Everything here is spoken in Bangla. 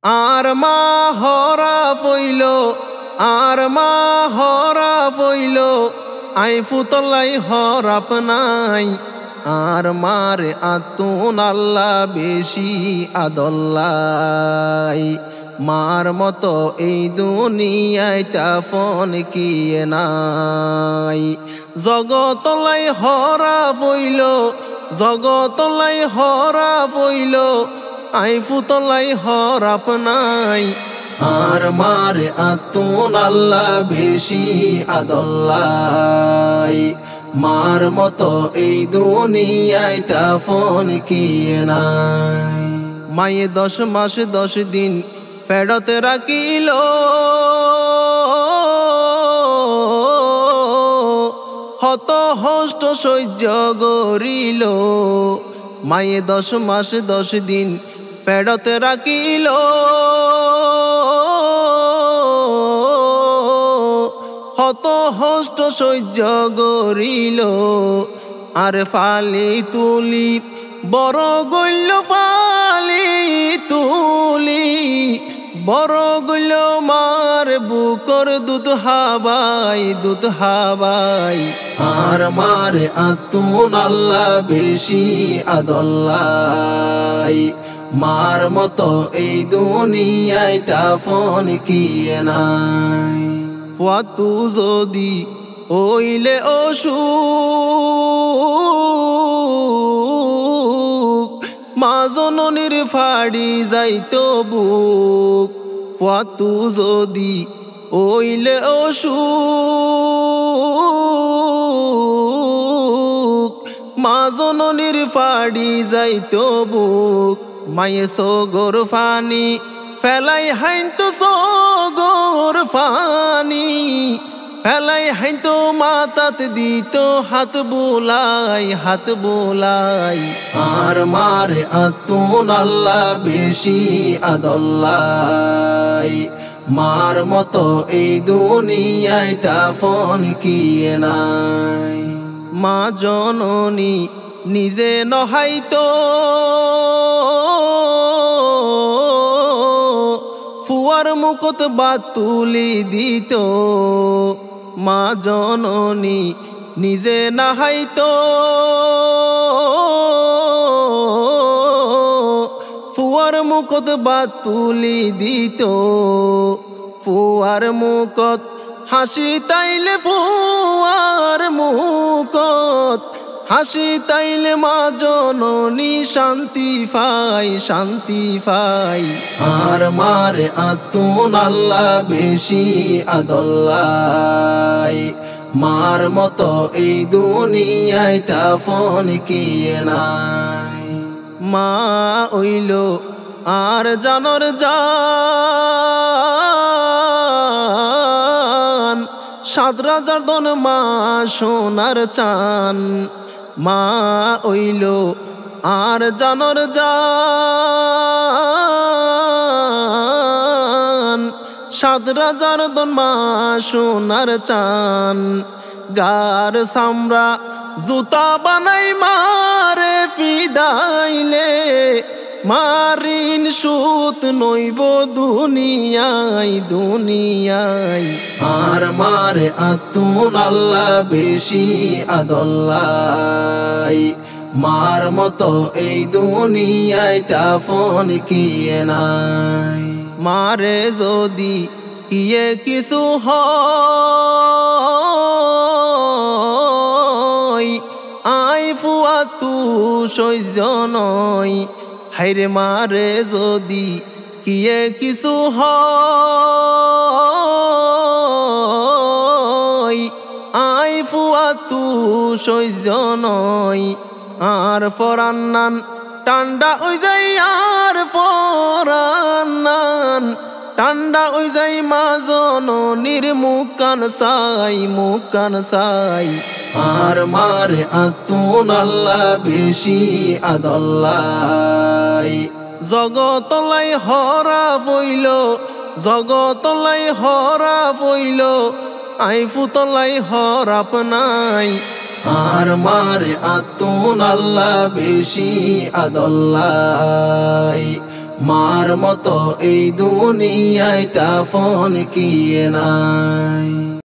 আর মা হরা ফইল, আর মা হরা ফইল, আই ফুতলাই হরাপ নাই। আর মারে আতুন আল্লাহ বেশি আদল্লাই। মার মতো এই দুনিয়ায় তাফন কিয়ে নাই। জগতলাই হরা ফইল, জগতলাই হরা ফইল, আই ফুতলাই হরাপ নাই। আর মারে আতুন আল্লাহ বেশি আদল্লাই। মার মতো এই দুনিয়ায় তাফন কিয়ে নাই। মায়ে 10 মাস 10 দিন ফেরত রাখিল, হত হষ্ট সহ্য গরিল। মায়ে 10 মাস 10 দিন ফেরত রাখিল, হত হষ্ট সহ্য গরিল। আর ফালি তুলি বড় গইল, ফালি তুলি বড় গইল। মার বুকর দুধ হাবাই, দুধ হাবাই। আর মারে আতুন আল্লাহ বেশি আদল্লাই। মার মতো এই দুনিয়ায় তাফন কিয়ে নাই। ফাতু যদি ওইলে অসুখ, মা জননীর ফাড়ি যাইতো বুক। ফাতু যদি ওইলে অসুখ, মা জননীর ফাড়ি যাইতো বুক। মায়ে সগর ফানি ফেলাই হাইতো, সগর ফানি ফেলাই হাইতো। মাতাত দিত হাত বুলাই, হাত বুলাই। আর মারে আতুন আল্লাহ বেশি আদল্লাই। মার মতো এই দুনিয়ায় তাফন কিয়ে নাই। মা জননী নিজে নহাইতো, ফুয়ার মুকুট বাত তুলি দিত। মা জননী নিজে নাহাইতো, ফুয়ার মুকুট বাত তুলি দিত। ফুয়ার মুকুট হাসি তাইলে, ফুয়ার মুকুট হাসি তাইলে। মা জননী শান্তি পাই, শান্তি পাই। আর মারে আতুন আল্লাহ বেশি আদল্লাই। মার মতো এই দুনিয়ায় তাফন কিয়ে নাই। মা ওইল আর জানর জান, 7 রাজার দন মা সোনার চান। মা ওইল আর জানর জান, 7 রাজার দন মা সোনার চান। গার সামরা জুতা বানাই মারে ফিদাইলে, মারিন সুত নইব দুনিয়ায়, দুনিয়ায়। আর মারে আতুন আল্লাহ বেশি আদল্লাই। মার মতো এই দুনিয়ায় তাফন কিয়ে নাই। মারে যদি কিয়ে কিছু হয়, আই ফুয়াতু সহ্য নয়। হাইরে মারে যদি কিয়ে কিছু হয়, আই ফুয়াতু সহ্য নয়। আর ফরান্নান টান্ডা ওই যাই, আর ফরান্নান টান্ডা ওই যাই। মা জননীর মুখান সাই, মুখান সাই। আর মারে আতুন আল্লাহ বেশি আদল্লাই। জগতলাই হরা ফইল, জগতলাই হরা ফইল, আই ফুতলাই হরাপ নাই। আর মারে আতুন আল্লাহ বেশি আদল্লাই। মার মতো এই দুনিয়ায় তাফন কি নাই।